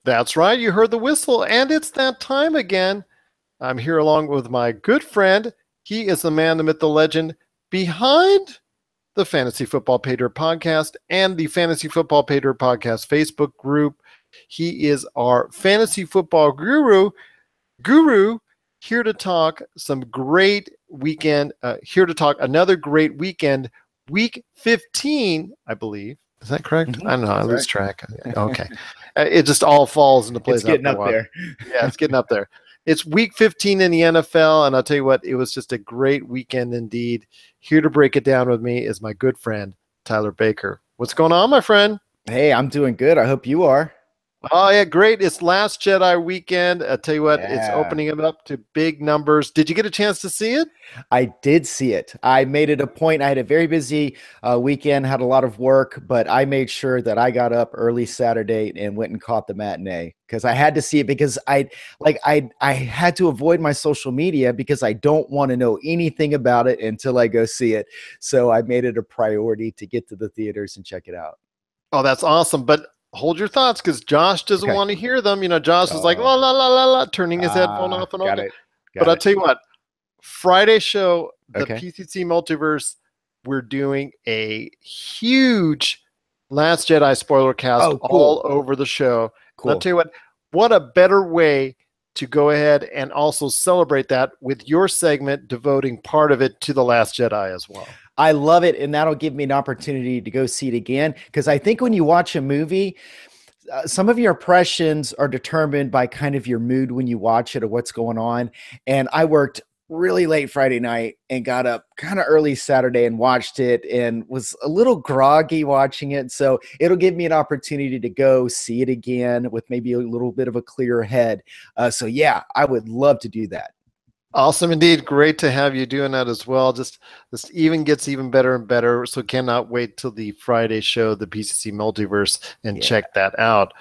That's right. You heard the whistle, and it's that time again. I'm here along with my good friend. He is the man, the myth, the legend behind the Fantasy Football Paydirt podcast and the Fantasy Football Paydirt podcast Facebook group. He is our fantasy football guru, here to talk some great weekend, here to talk another great weekend, week 15, I believe. Is that correct? Mm-hmm. I don't know. I That's lose right. track. Okay. It just all falls into place. It's getting after a up while. there. Yeah, it's getting up there. It's week 15 in the NFL, and I'll tell you what, it was just a great weekend indeed. Here to break it down with me is my good friend, Tyler Baker. What's going on, my friend? Hey, I'm doing good. I hope you are. Oh, yeah, great. It's Last Jedi weekend. I'll tell you what, it's Yeah. opening it up to big numbers. Did you get a chance to see it? I did see it. I made it a point. I had a very busy weekend, had a lot of work, but I made sure that I got up early Saturday and went and caught the matinee because I had to see it because I had to avoid my social media because I don't want to know anything about it until I go see it. So I made it a priority to get to the theaters and check it out. Oh, that's awesome. But hold your thoughts because Josh doesn't want to hear them. You know, Josh is like, la, la, la, la, la, turning his headphone off and on. But I'll tell you what, Friday show, the PCC Multiverse, we're doing a huge Last Jedi spoiler cast all over the show. Cool. I'll tell you what a better way to go ahead and also celebrate that with your segment devoting part of it to The Last Jedi as well. I love it, and that'll give me an opportunity to go see it again because I think when you watch a movie, some of your impressions are determined by kind of your mood when you watch it or what's going on. And I worked really late Friday night and got up kind of early Saturday and watched it and was a little groggy watching it. So it'll give me an opportunity to go see it again with maybe a little bit of a clearer head. So yeah, I would love to do that. Awesome indeed. Great to have you doing that as well. Just this even gets even better and better. So cannot wait till the Friday show, the PCC Multiverse, and check that out.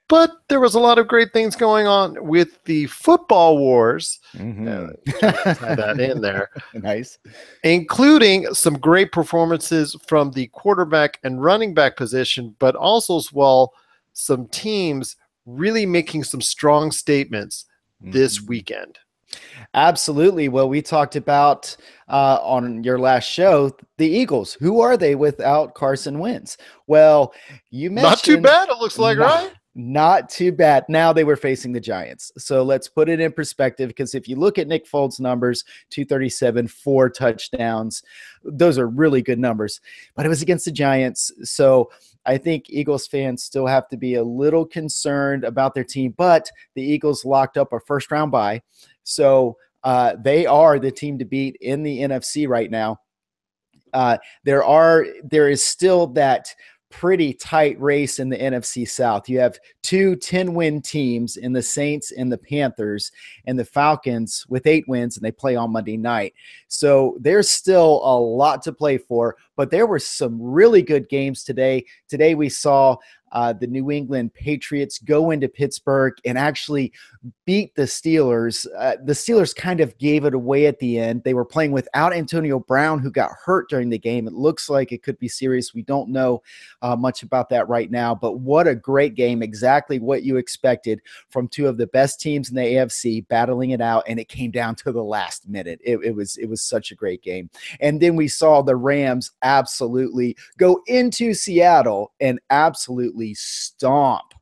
But there was a lot of great things going on with the football wars. Had that in there. Nice. Including some great performances from the quarterback and running back position, but also as well some teams really making some strong statements this weekend. Absolutely. Well, we talked about on your last show, the Eagles. Who are they without Carson Wentz? Well, you mentioned not too bad, it looks like, right? Not too bad. Now they were facing the Giants. So let's put it in perspective, because if you look at Nick Foles' numbers, 237, 4 touchdowns, those are really good numbers. But it was against the Giants. So I think Eagles fans still have to be a little concerned about their team. But the Eagles locked up a first-round bye. So they are the team to beat in the NFC right now. There is still that pretty tight race in the NFC South. You have 2 10-win teams in the Saints and the Panthers, and the Falcons with 8 wins, and they play on Monday night. So there's still a lot to play for, but there were some really good games today. Today we saw the New England Patriots go into Pittsburgh and actually beat the Steelers. The Steelers kind of gave it away at the end. They were playing without Antonio Brown, who got hurt during the game. It looks like it could be serious. We don't know much about that right now, but what a great game. Exactly what you expected from 2 of the best teams in the AFC battling it out, and it came down to the last minute. It was such a great game. And then we saw the Rams absolutely go into Seattle and absolutely stomp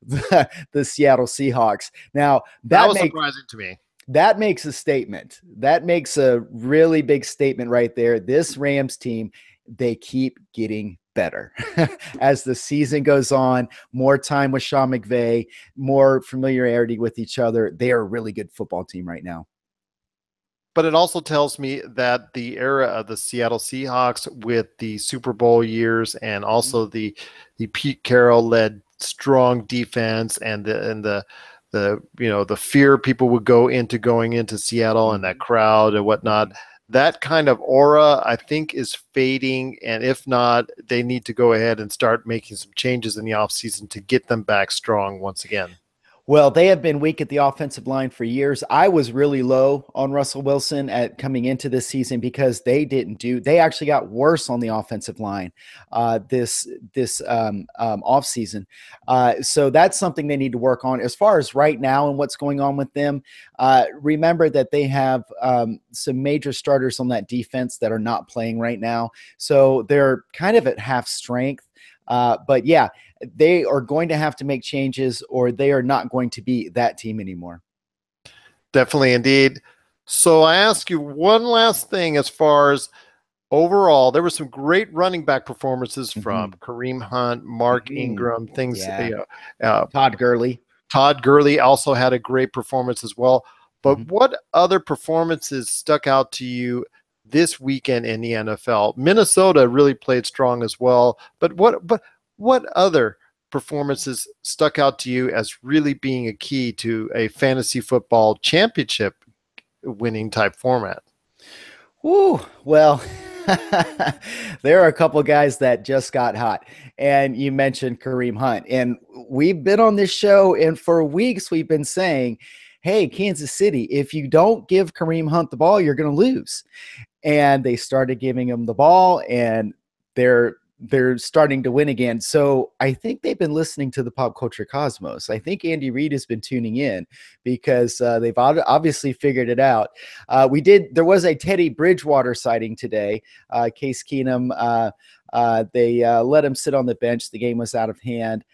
the Seattle Seahawks. Now that was surprising to me. That makes a statement. That makes a really big statement right there. This Rams team, they keep getting better as the season goes on. More time with Sean McVay, more familiarity with each other. They are a really good football team right now. But it also tells me that the era of the Seattle Seahawks with the Super Bowl years and also the Pete Carroll led strong defense and the fear people would going into Seattle and that crowd and whatnot, that kind of aura I think is fading. And if not, they need to go ahead and start making some changes in the offseason to get them back strong once again. Well, they have been weak at the offensive line for years. I was really low on Russell Wilson at coming into this season because they actually got worse on the offensive line this off season. So that's something they need to work on. As far as right now and what's going on with them, remember that they have some major starters on that defense that are not playing right now. So they're kind of at half strength. But yeah, they are going to have to make changes or they are not going to be that team anymore. Definitely, indeed. So I ask you one last thing as far as overall, there were some great running back performances from Kareem Hunt, Mark Ingram, things. Yeah. Todd Gurley. Todd Gurley also had a great performance as well. But what other performances stuck out to you this weekend in the NFL? Minnesota really played strong as well. But what other performances stuck out to you as really being a key to a fantasy football championship winning type format? Ooh, well, there are a couple guys that just got hot. And you mentioned Kareem Hunt. And we've been on this show, and for weeks we've been saying, hey, Kansas City, if you don't give Kareem Hunt the ball, you're going to lose. And they started giving him the ball, and they're starting to win again. So I think they've been listening to the Pop Culture Cosmos. I think Andy Reid has been tuning in because they've obviously figured it out. There was a Teddy Bridgewater sighting today. Case Keenum, they let him sit on the bench. The game was out of hand.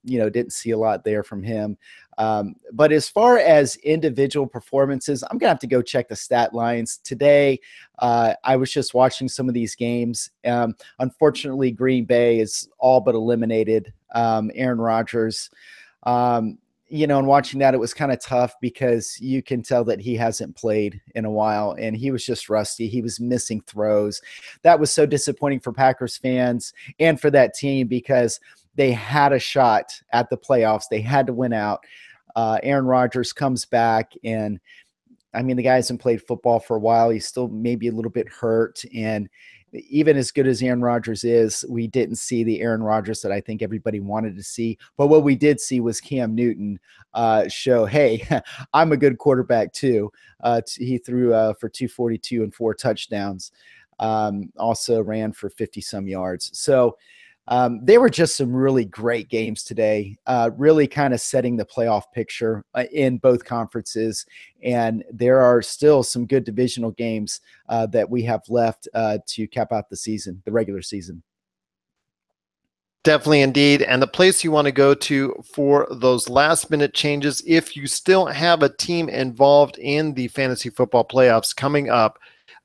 Didn't see a lot there from him. But as far as individual performances, I'm going to have to go check the stat lines today. I was just watching some of these games. Unfortunately, Green Bay is all but eliminated. Aaron Rodgers, and watching that, it was kind of tough because you can tell that he hasn't played in a while and he was just rusty. He was missing throws. That was so disappointing for Packers fans and for that team because they had a shot at the playoffs. They had to win out. Aaron Rodgers comes back, and I mean, the guy hasn't played football for a while. He's still maybe a little bit hurt. And even as good as Aaron Rodgers is, we didn't see the Aaron Rodgers that I think everybody wanted to see. But what we did see was Cam Newton show, hey, I'm a good quarterback too. He threw for 242 and 4 touchdowns. Also ran for 50 some yards. So they were just some really great games today, really kind of setting the playoff picture in both conferences. And there are still some good divisional games that we have left to cap out the season, the regular season. Definitely, indeed. And the place you want to go to for those last minute changes, if you still have a team involved in the fantasy football playoffs coming up,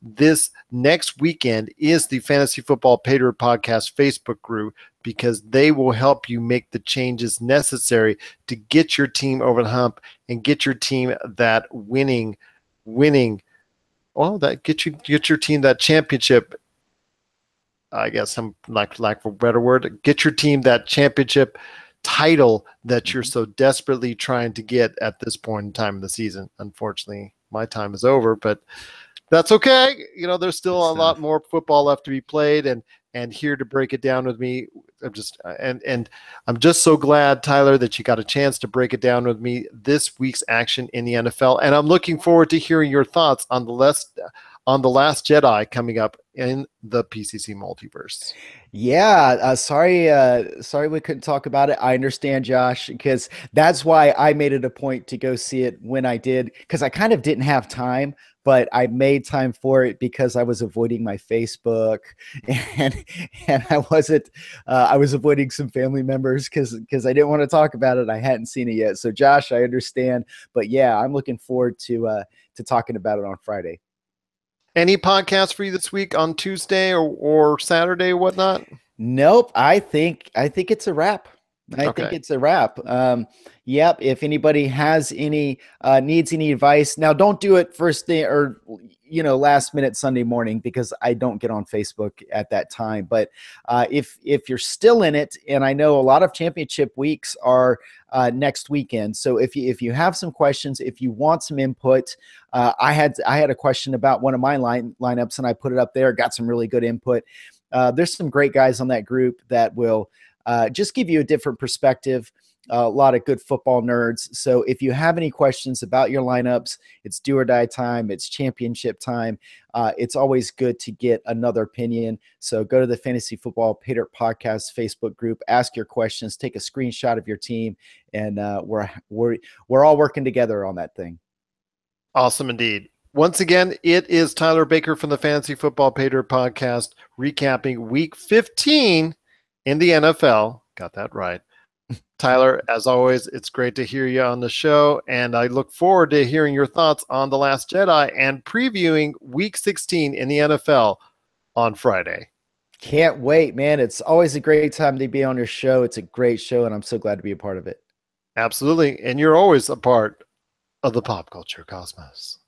this next weekend is the Fantasy Football Pay Dirt Podcast Facebook group, because they will help you make the changes necessary to get your team over the hump and get your team that get your team that championship. I guess I'm like for a better word, get your team that championship title that you're so desperately trying to get at this point in time in the season. Unfortunately, my time is over, but that's okay. There's still a lot more football left to be played, and here to break it down with me, I'm just so glad, Tyler, that you got a chance to break it down with me this week's action in the NFL, and I'm looking forward to hearing your thoughts on the Last Jedi coming up in the PCC multiverse. Yeah, sorry we couldn't talk about it. I understand, Josh, because that's why I made it a point to go see it when I did, because I kind of didn't have time, but I made time for it because I was avoiding my Facebook and I was avoiding some family members because I didn't want to talk about it. I hadn't seen it yet. So Josh, I understand, but yeah, I'm looking forward to talking about it on Friday. Any podcast for you this week on Tuesday or Saturday or whatnot? Nope. I think it's a wrap. I think it's a wrap. Yep. If anybody has any needs any advice, now don't do it first day or last minute Sunday morning, because I don't get on Facebook at that time. But if you're still in it, and I know a lot of championship weeks are next weekend, so if you have some questions, if you want some input, I had a question about one of my lineups, and I put it up there. Got some really good input. There's some great guys on that group that will just give you a different perspective a lot of good football nerds. So if you have any questions about your lineups, it's do or die time, it's championship time. It's always good to get another opinion. So go to the Fantasy Football Pay Dirt Podcast Facebook group, ask your questions, take a screenshot of your team, and we're all working together on that thing. Awesome indeed. Once again, it is Tyler Baker from the Fantasy Football Pay Dirt Podcast, recapping Week 15 in the NFL. Got that right. Tyler, as always, it's great to hear you on the show, and I look forward to hearing your thoughts on The Last Jedi and previewing Week 16 in the NFL on Friday. Can't wait, man. It's always a great time to be on your show. It's a great show, and I'm so glad to be a part of it. Absolutely, and you're always a part of the pop culture cosmos.